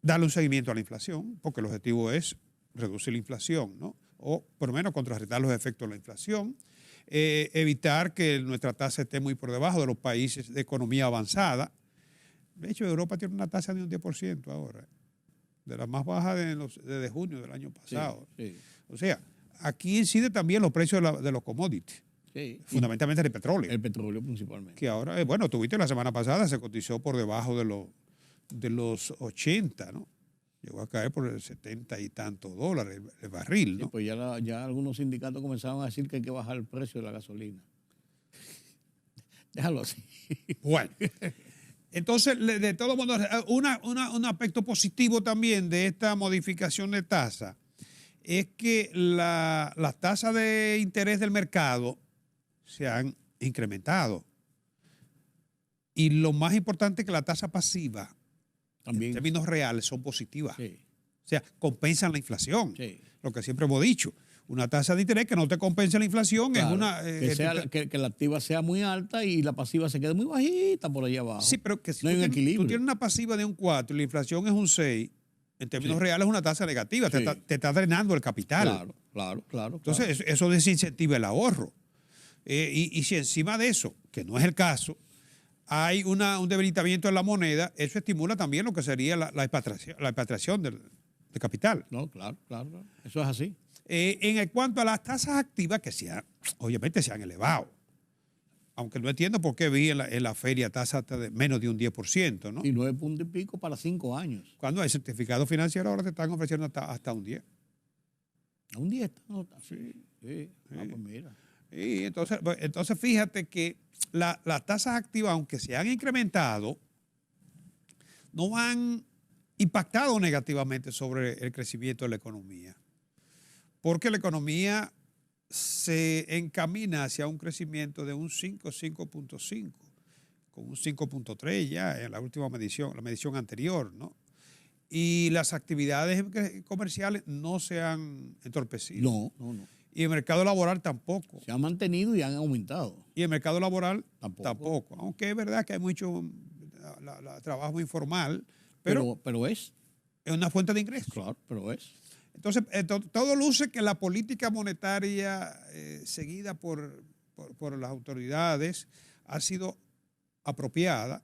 darle un seguimiento a la inflación, porque el objetivo es reducir la inflación, ¿no? O por lo menos contrarrestar los efectos de la inflación, evitar que nuestra tasa esté muy por debajo de los países de economía avanzada. De hecho, Europa tiene una tasa de un 10% ahora, de la más baja desde junio del año pasado. Sí, sí. O sea, aquí incide también los precios de los commodities, Sí. fundamentalmente el petróleo. El petróleo principalmente. Que ahora, bueno, tuviste la semana pasada, se cotizó por debajo de los 80, ¿no? Llegó a caer por el 70 y tantos dólares el barril, ¿no? Sí, pues ya algunos sindicatos comenzaron a decir que hay que bajar el precio de la gasolina. Déjalo así. Bueno, entonces, de todo modo, un aspecto positivo también de esta modificación de tasa es que las tasas de interés del mercado se han incrementado. Y lo más importante es que la tasa pasiva, También. en términos reales, son positivas. Sí, O sea, compensan la inflación. sí. Lo que siempre hemos dicho. Una tasa de interés que no te compensa la inflación Claro, es una... que la activa sea muy alta y la pasiva se quede muy bajita por allá abajo. Sí, pero que si no hay un equilibrio. tú tienes una pasiva de un 4 y la inflación es un 6, en términos reales es una tasa negativa. Sí. Te está drenando el capital. Claro. Entonces, eso desincentiva el ahorro. Y si encima de eso, que no es el caso, hay un debilitamiento en la moneda, eso estimula también lo que sería la expatriación de capital. No, claro. Eso es así. En cuanto a las tasas activas, que obviamente se han elevado. Aunque no entiendo por qué vi en la feria tasas de menos de un 10%, ¿no? Y 9 puntos y pico para 5 años. Cuando hay certificado financiero ahora te están ofreciendo hasta un 10. ¿A un 10? No, sí. Ah, pues mira. Y entonces fíjate que las tasas activas, aunque se han incrementado, no han impactado negativamente sobre el crecimiento de la economía. Porque la economía se encamina hacia un crecimiento de un 5.5, con un 5.3 ya en la última medición, la medición anterior, ¿no? Y las actividades comerciales no se han entorpecido. No. Y el mercado laboral tampoco. Se han mantenido y han aumentado. Y el mercado laboral Tampoco. Aunque es verdad que hay mucho trabajo informal, Pero es. es una fuente de ingresos. Claro, pero es. Entonces, todo luce que la política monetaria seguida por las autoridades ha sido apropiada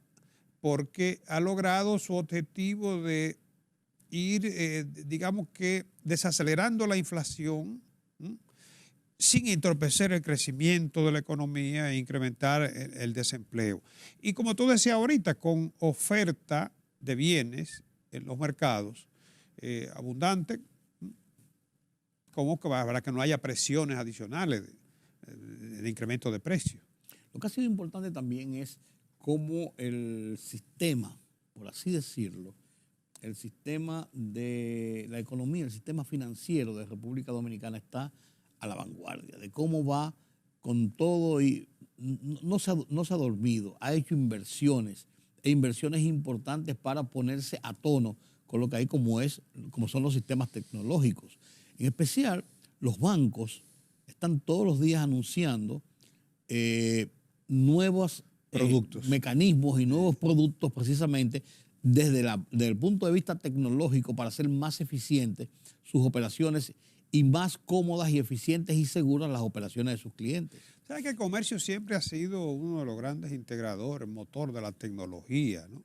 porque ha logrado su objetivo de ir, digamos que, desacelerando la inflación, sin entorpecer el crecimiento de la economía e incrementar el desempleo. Y como tú decías ahorita, con oferta de bienes en los mercados abundante, como que para que no haya presiones adicionales de incremento de precios. Lo que ha sido importante también es cómo el sistema, por así decirlo, el sistema de la economía, el sistema financiero de República Dominicana está a la vanguardia, de cómo va con todo y no se ha dormido, ha hecho inversiones importantes para ponerse a tono con lo que hay como son los sistemas tecnológicos. En especial, los bancos están todos los días anunciando nuevos productos, mecanismos y nuevos productos precisamente desde el punto de vista tecnológico para hacer más eficientes sus operaciones y más cómodas y eficientes y seguras las operaciones de sus clientes. ¿Sabes que el comercio siempre ha sido uno de los grandes integradores, motor de la tecnología, ¿no?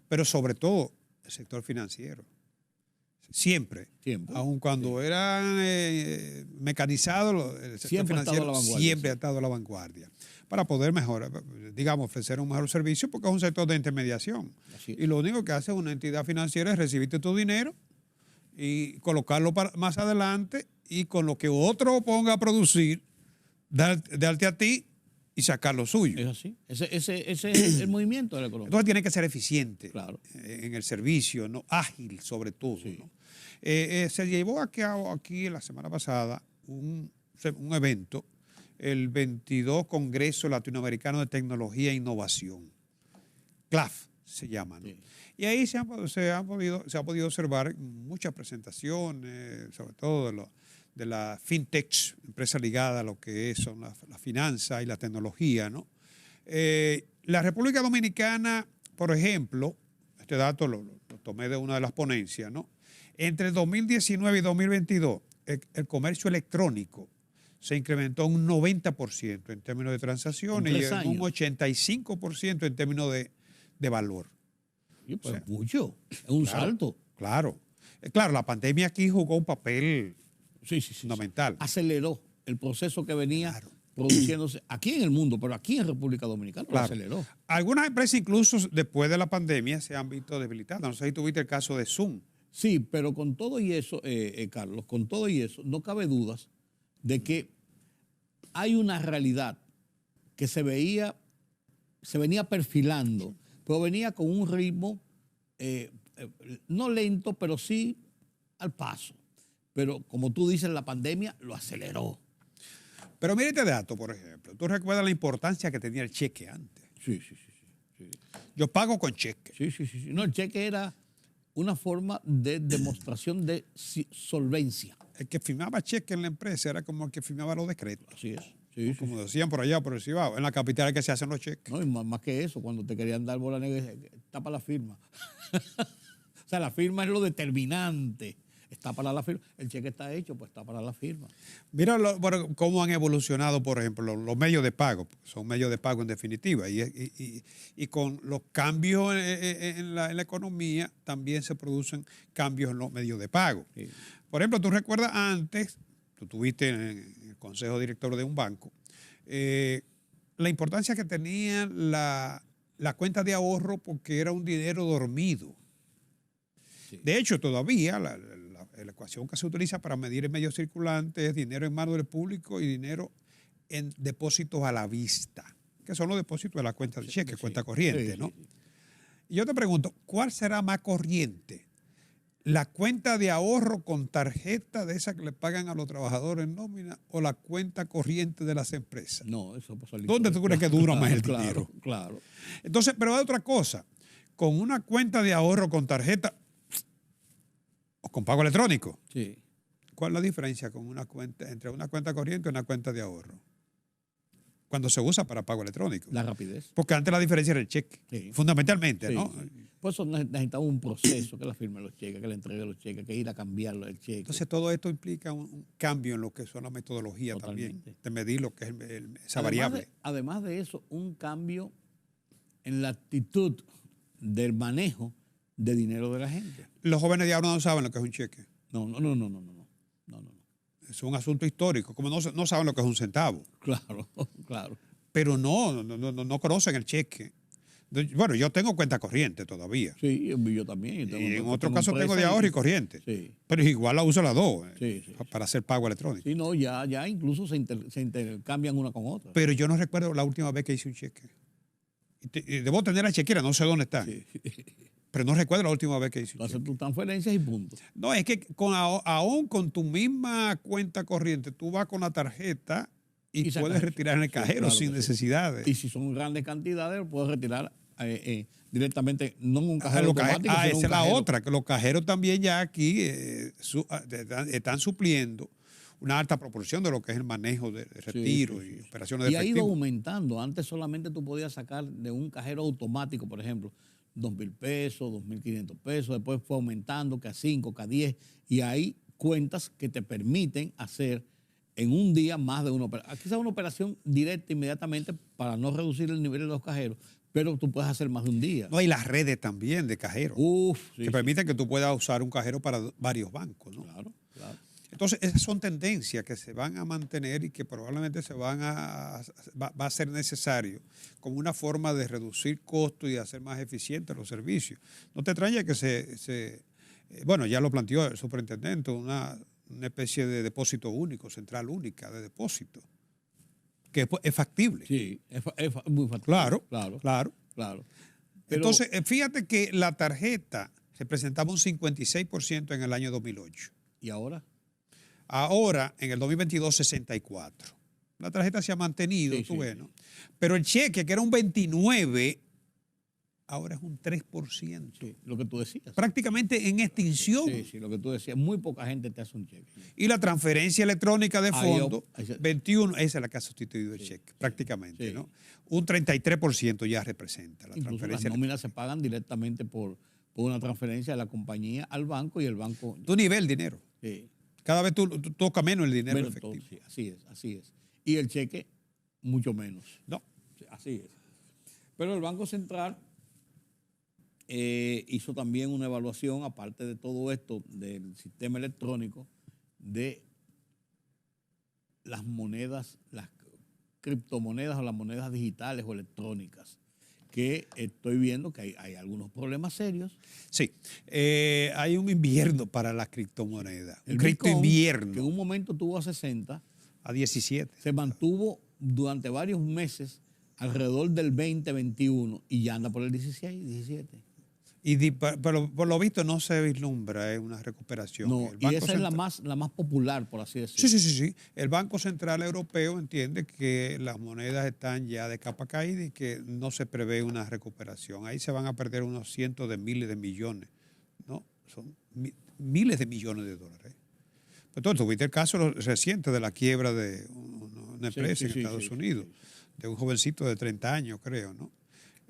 Pero sobre todo el sector financiero. Siempre. Aun cuando eran mecanizados, el sector financiero siempre ha estado a la vanguardia para poder mejorar, digamos, ofrecer un mejor servicio porque es un sector de intermediación. Y lo único que hace una entidad financiera es recibirte tu dinero y colocarlo más adelante y con lo que otro ponga a producir, darte a ti y sacar lo suyo. Es así. Ese es el movimiento de la economía. Entonces tiene que ser eficiente, claro, en el servicio, ¿no? Ágil sobre todo. Sí. ¿no? Se llevó a cabo aquí la semana pasada un evento, el 22 Congreso Latinoamericano de Tecnología e Innovación, CLAF se llama, ¿no? Sí. Y ahí se ha podido observar muchas presentaciones, sobre todo de la fintech, empresa ligada a lo que son la finanza y la tecnología, ¿no? La República Dominicana, por ejemplo, este dato lo tomé de una de las ponencias, ¿no? Entre 2019 y 2022, el comercio electrónico se incrementó un 90% en términos de transacciones y en un 85% en términos de valor. Sí, pues es mucho, es un salto. Claro. Claro, la pandemia aquí jugó un papel Sí, fundamental. Aceleró el proceso que venía produciéndose aquí en el mundo, pero aquí en República Dominicana lo aceleró. Algunas empresas incluso después de la pandemia se han visto debilitadas. No sé si tuviste el caso de Zoom. Sí, pero con todo y eso, Carlos, con todo y eso, no cabe dudas de que hay una realidad que se venía perfilando, pero venía con un ritmo no lento, pero sí al paso. Pero como tú dices, la pandemia lo aceleró. Pero mira este dato, por ejemplo. ¿Tú recuerdas la importancia que tenía el cheque antes? Sí. Yo pago con cheque. Sí. No, el cheque era una forma de demostración de solvencia. El que firmaba cheque en la empresa era como el que firmaba los decretos. Así es. Sí. Como decían por allá, por el Cibao. En la capital es que se hacen los cheques. No, y más que eso, cuando te querían dar bola negra, tapa la firma. O sea, la firma es lo determinante. Está para la firma. El cheque está hecho, pues está para la firma. Mira cómo han evolucionado, por ejemplo, los medios de pago. Son medios de pago en definitiva. Y con los cambios en la economía también se producen cambios en los medios de pago. Sí. Por ejemplo, tú recuerdas antes, tú tuviste en el consejo director de un banco, la importancia que tenía la cuenta de ahorro porque era un dinero dormido. Sí. De hecho, todavía la ecuación que se utiliza para medir el medio circulante es dinero en manos del público y dinero en depósitos a la vista, que son los depósitos de la cuenta de cheque, cuenta corriente, ¿no? Y yo te pregunto, ¿cuál será más corriente? ¿La cuenta de ahorro con tarjeta de esa que le pagan a los trabajadores en nómina o la cuenta corriente de las empresas? No, eso pues ¿Dónde tú crees que dura más el dinero? Claro. Entonces, pero hay otra cosa. Con una cuenta de ahorro con tarjeta o con pago electrónico. Sí. ¿Cuál es la diferencia con entre una cuenta corriente y una cuenta de ahorro? Cuando se usa para pago electrónico. La rapidez. Porque antes la diferencia era el cheque. Sí. Fundamentalmente, ¿no? Sí. Por eso necesitamos un proceso, que la firme los cheques, que le entregue los cheques, que ir a cambiarlo el cheque. Entonces todo esto implica un cambio en lo que son la metodología también, de medir lo que es esa variable. Además de eso, un cambio en la actitud del manejo de dinero de la gente. Los jóvenes de ahora no saben lo que es un cheque. No. Es un asunto histórico, como no saben lo que es un centavo. Claro. Pero no conocen el cheque. Bueno, yo tengo cuenta corriente todavía. Sí, yo también. Y en otro caso tengo de ahorro y corriente. Sí. Pero igual la uso las dos sí. para hacer pago electrónico. Sí, no, ya incluso se intercambian una con otra. Pero yo no recuerdo la última vez que hice un cheque. Y debo tener la chequera, no sé dónde está. Sí. Pero no recuerdo la última vez que hice un cheque. Hacer tus transferencias y punto. No, es que aún con tu misma cuenta corriente, tú vas con la tarjeta y puedes retirar en el cajero sin necesidades. Y si son grandes cantidades, lo puedes retirar directamente, no en un cajero automático. Esa es la otra, que los cajeros también ya aquí están supliendo una alta proporción de lo que es el manejo de retiro y operaciones de efectivo. Y ha ido aumentando. Antes solamente tú podías sacar de un cajero automático, por ejemplo, 2,000 pesos, 2,500 pesos. Después fue aumentando que a 5, que a 10. Y hay cuentas que te permiten hacer en un día más de una operación. Quizás una operación directa inmediatamente para no reducir el nivel de los cajeros, pero tú puedes hacer más de un día. No, y las redes también de cajeros. Que permiten que tú puedas usar un cajero para varios bancos, ¿no? Claro. Entonces, esas son tendencias que se van a mantener y que probablemente va a ser necesario como una forma de reducir costos y de hacer más eficientes los servicios. No te extraña que bueno, ya lo planteó el superintendente, una especie de depósito único, central única de depósito, que es factible. Sí, es muy factible. Claro. Pero, entonces, fíjate que la tarjeta representaba un 56% en el año 2008. ¿Y ahora? Ahora, en el 2022, 64. La tarjeta se ha mantenido, ¿no? Pero el cheque, que era un 29, ahora es un 3%. Sí, lo que tú decías. Prácticamente en extinción. Sí, lo que tú decías. Muy poca gente te hace un cheque. Y la transferencia electrónica de fondo, ahí 21, esa es la que ha sustituido el cheque, prácticamente, Sí. ¿no? Un 33% ya representa la Incluso las transferencia nóminas se pagan directamente por una transferencia de la compañía al banco y el banco... Tu nivel dinero. Sí, Cada vez tú tocas menos el dinero menos efectivo. todo, sí, así es. Y el cheque, mucho menos. No. Sí, así es. Pero el Banco Central hizo también una evaluación, aparte de todo esto, del sistema electrónico, de las monedas, las criptomonedas o las monedas digitales o electrónicas, que estoy viendo que hay algunos problemas serios. Sí, hay un invierno para la criptomoneda, un El Bitcoin, que en criptoinvierno un momento tuvo a 60, a 17. se mantuvo durante varios meses alrededor del 20, 21 y ya anda por el 16, 17. Pero por lo visto no se vislumbra una recuperación. No, El y Banco esa es Central- la más popular, por así decirlo. Sí. El Banco Central Europeo entiende que las monedas están ya de capa caída y que no se prevé una recuperación. Ahí se van a perder unos cientos de miles de millones, ¿no? Son miles de millones de dólares. Pero tú tuviste el caso reciente de la quiebra de una empresa en Estados Unidos, de un jovencito de 30 años, creo, ¿no?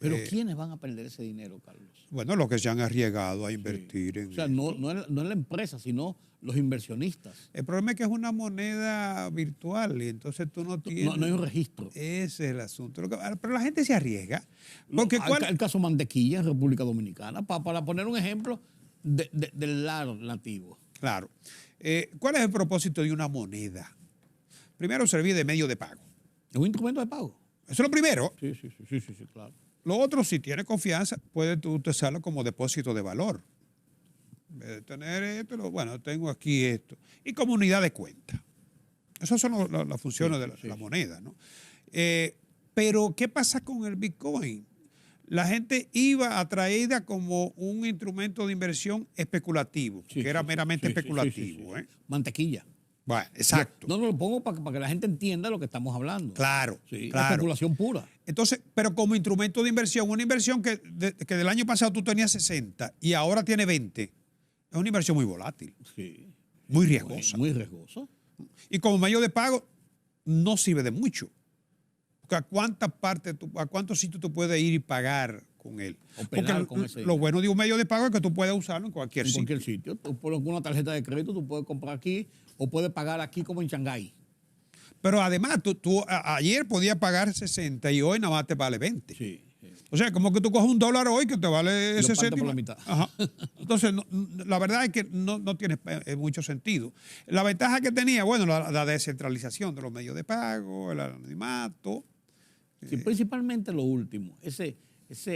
Pero ¿quiénes van a perder ese dinero, Carlos? Bueno, los que se han arriesgado a invertir en... O sea, no es la empresa, sino los inversionistas. El problema es que es una moneda virtual y entonces tú no tienes... No hay un registro. Ese es el asunto. Pero la gente se arriesga. Porque El caso Mantequilla en República Dominicana, para poner un ejemplo del lado nativo. Claro. ¿Cuál es el propósito de una moneda? Primero, servir de medio de pago. Es un instrumento de pago. Eso es lo primero. Sí, claro. Lo otro, si tienes confianza, puedes tú usarlo como depósito de valor. En vez de tener esto, bueno, tengo aquí esto. Y como unidad de cuenta. Esas son las funciones de la moneda, ¿no? Pero, ¿qué pasa con el Bitcoin? La gente iba atraída como un instrumento de inversión especulativo, que era meramente especulativo. Mantequilla. Bueno, exacto. No lo pongo para que la gente entienda lo que estamos hablando. Claro, Sí, claro. especulación pura. Entonces, pero como instrumento de inversión, una inversión que del año pasado tú tenías 60 y ahora tiene 20, es una inversión muy volátil, Sí. muy riesgosa. Muy riesgosa. Y como medio de pago, no sirve de mucho. Porque a cuántos sitios tú puedes ir y pagar con él. Operar Porque con ese lo dinero. bueno de un medio de pago es que tú puedes usarlo en cualquier En sitio. cualquier sitio. Tú pones una tarjeta de crédito, tú puedes comprar aquí o puedes pagar aquí como en Shanghái. Pero además, ayer podías pagar 60 y hoy nada más te vale 20. Sí. O sea, como que tú coges $1 hoy que te vale Lo 60. partes por la mitad. Ajá. Entonces, la verdad es que no tiene mucho sentido. La ventaja que tenía, bueno, la descentralización de los medios de pago, el anonimato. Sí, principalmente lo último, ese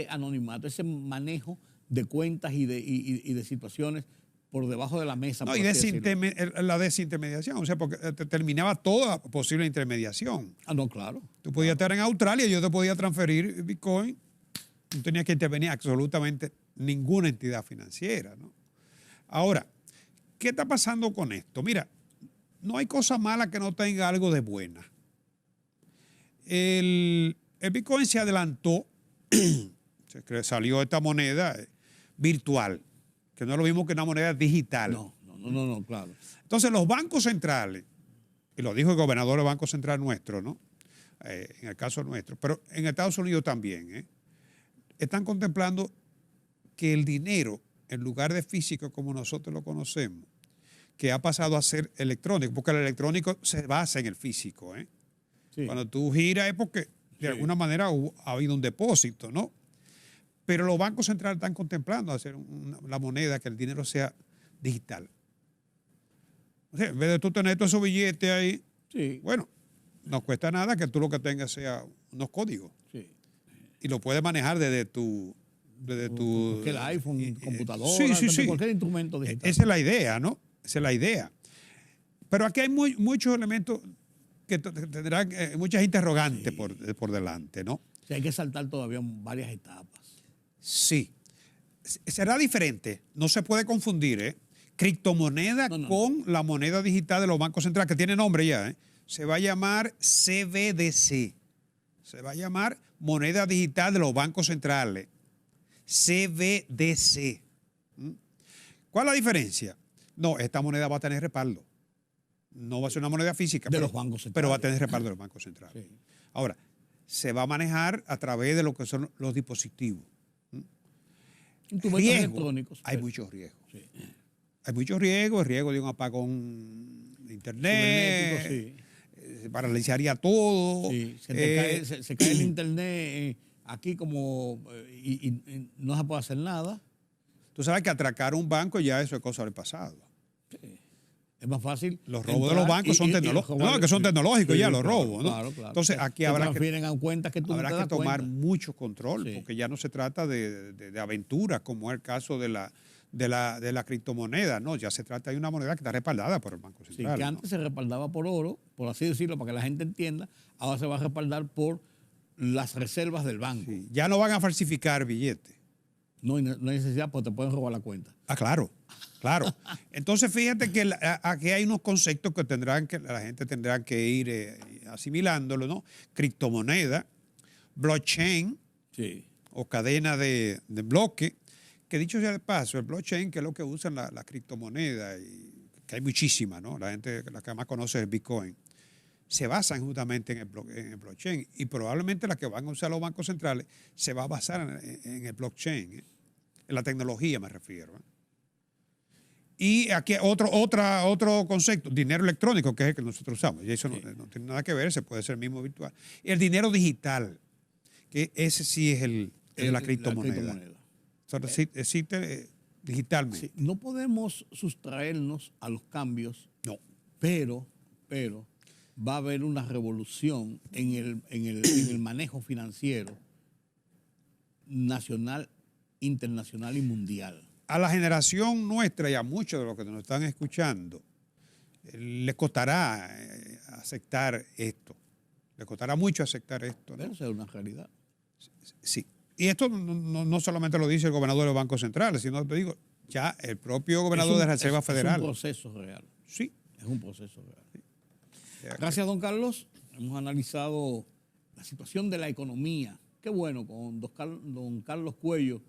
anonimato, ese manejo de cuentas y de situaciones por debajo de la mesa. No, por y así decirlo. la desintermediación, o sea, porque te terminaba toda posible intermediación. Ah, no, claro. Tú podías estar en Australia, yo te podía transferir Bitcoin, no tenías que intervenir absolutamente ninguna entidad financiera, ¿no? Ahora, ¿qué está pasando con esto? Mira, no hay cosa mala que no tenga algo de buena. El Bitcoin se adelantó, salió esta moneda virtual, que no es lo mismo que una moneda digital. No, claro. Entonces, los bancos centrales, y lo dijo el gobernador del Banco Central nuestro, ¿no? En el caso nuestro, pero en Estados Unidos también, están contemplando que el dinero, en lugar de físico como nosotros lo conocemos, que ha pasado a ser electrónico, porque el electrónico se basa en el físico, Sí. Cuando tú giras es porque de alguna manera ha habido un depósito, ¿no? Pero los bancos centrales están contemplando hacer la moneda, que el dinero sea digital. O sea, en vez de tú tener todos esos billetes ahí, Sí. bueno, no cuesta nada que tú lo que tengas sea unos códigos. Sí. Y lo puedes manejar desde tu Cualquier iPhone, computadora, sí. cualquier instrumento digital. Esa es la idea, ¿no? Esa es la idea. Pero aquí hay muchos elementos que tendrán muchas interrogantes por delante, ¿no? O sea, hay que saltar todavía varias etapas. Sí. Será diferente. No se puede confundir, criptomoneda con la moneda digital de los bancos centrales, que tiene nombre ya, Se va a llamar CBDC. Se va a llamar moneda digital de los bancos centrales. CBDC. ¿Cuál es la diferencia? No, esta moneda va a tener respaldo. No va a ser una moneda física, de los bancos centrales, pero va a tener respaldo de los bancos centrales. Sí. Ahora, se va a manejar a través de lo que son los dispositivos. Riesgo, hay muchos riesgos. Sí. Hay muchos riesgos, el riesgo de un apagón de internet, sí. Paralizaría todo. Sí. Se cae el internet aquí como y no se puede hacer nada. Tú sabes que atracar un banco ya eso es cosa del pasado. Sí. Es más fácil. Los robos de los bancos son tecnológicos. No, que son tecnológicos ya, los robos, ¿no? Claro, claro. Entonces aquí habrá que tomar cuenta. Mucho control, sí. Porque ya no se trata de aventuras, como es el caso de la criptomoneda, ¿no? Ya se trata de una moneda que está respaldada por el Banco Central. Sí, que antes se respaldaba por oro, por así decirlo, para que la gente entienda, ahora se va a respaldar por las reservas del banco. Sí. Ya no van a falsificar billetes. No hay necesidad porque te pueden robar la cuenta. Ah, claro. Claro. Entonces, fíjate que aquí hay unos conceptos que la gente tendrá que ir asimilándolo, ¿no? Criptomoneda, blockchain, sí. O cadena de bloque, que dicho sea de paso, el blockchain, que es lo que usan la criptomoneda, y que hay muchísimas, ¿no? La que más conoce es el Bitcoin, se basan justamente en el blockchain, y probablemente las que van a usar los bancos centrales se va a basar en el blockchain, en la tecnología me refiero. Y aquí otro concepto, dinero electrónico, que es el que nosotros usamos. Y eso sí. no tiene nada que ver, se puede ser el mismo virtual. Y el dinero digital, que ese sí es la criptomoneda. Existe digitalmente. Sí, no podemos sustraernos a los cambios, no. Pero va a haber una revolución en el manejo financiero nacional, internacional y mundial. A la generación nuestra y a muchos de los que nos están escuchando, les costará aceptar esto. Les costará mucho aceptar esto, ¿no? Pero eso es una realidad. Sí. Y esto no solamente lo dice el gobernador del Banco Central, sino, te digo, ya el propio gobernador de la Reserva Federal. Es un proceso real. Sí. Es un proceso real. Sí. Gracias, don Carlos. Hemos analizado la situación de la economía. Qué bueno, con don Carlos Cuello.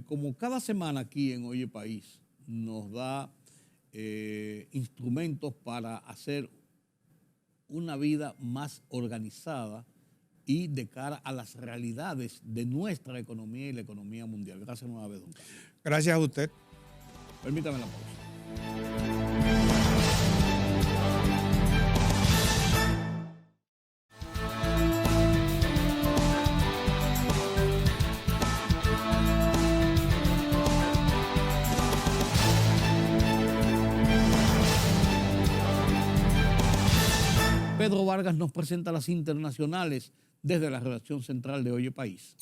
Como cada semana aquí en Oye País nos da instrumentos para hacer una vida más organizada y de cara a las realidades de nuestra economía y la economía mundial. Gracias una vez, don Carlos. Gracias a usted. Permítame la pausa. Pedro Vargas nos presenta las internacionales desde la redacción central de Oye País.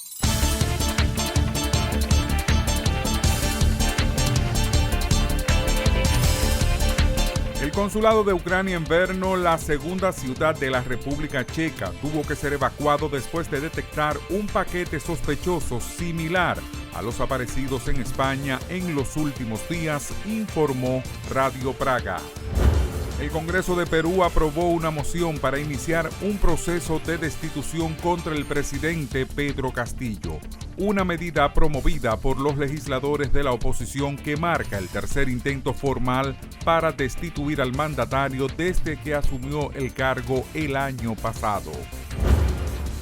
El consulado de Ucrania en Brno, la segunda ciudad de la República Checa, tuvo que ser evacuado después de detectar un paquete sospechoso similar a los aparecidos en España en los últimos días, informó Radio Praga. El Congreso de Perú aprobó una moción para iniciar un proceso de destitución contra el presidente Pedro Castillo, una medida promovida por los legisladores de la oposición que marca el tercer intento formal para destituir al mandatario desde que asumió el cargo el año pasado.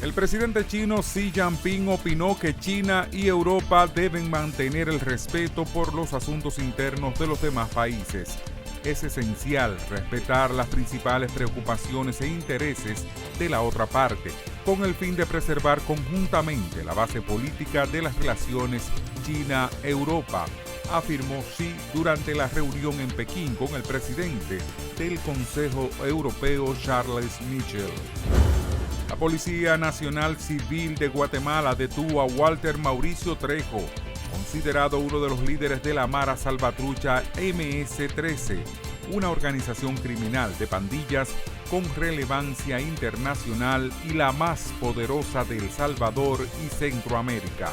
El presidente chino Xi Jinping opinó que China y Europa deben mantener el respeto por los asuntos internos de los demás países. Es esencial respetar las principales preocupaciones e intereses de la otra parte, con el fin de preservar conjuntamente la base política de las relaciones China-Europa, afirmó Xi durante la reunión en Pekín con el presidente del Consejo Europeo, Charles Michel. La Policía Nacional Civil de Guatemala detuvo a Walter Mauricio Trejo, considerado uno de los líderes de la Mara Salvatrucha MS-13, una organización criminal de pandillas con relevancia internacional y la más poderosa de El Salvador y Centroamérica.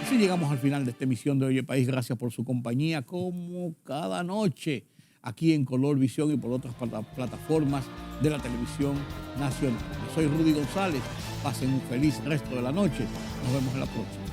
Así llegamos al final de esta emisión de Oye País. Gracias por su compañía, como cada noche, aquí en Color Visión y por otras plataformas de la televisión nacional. Yo soy Rudy González. Pasen un feliz resto de la noche. Nos vemos en la próxima.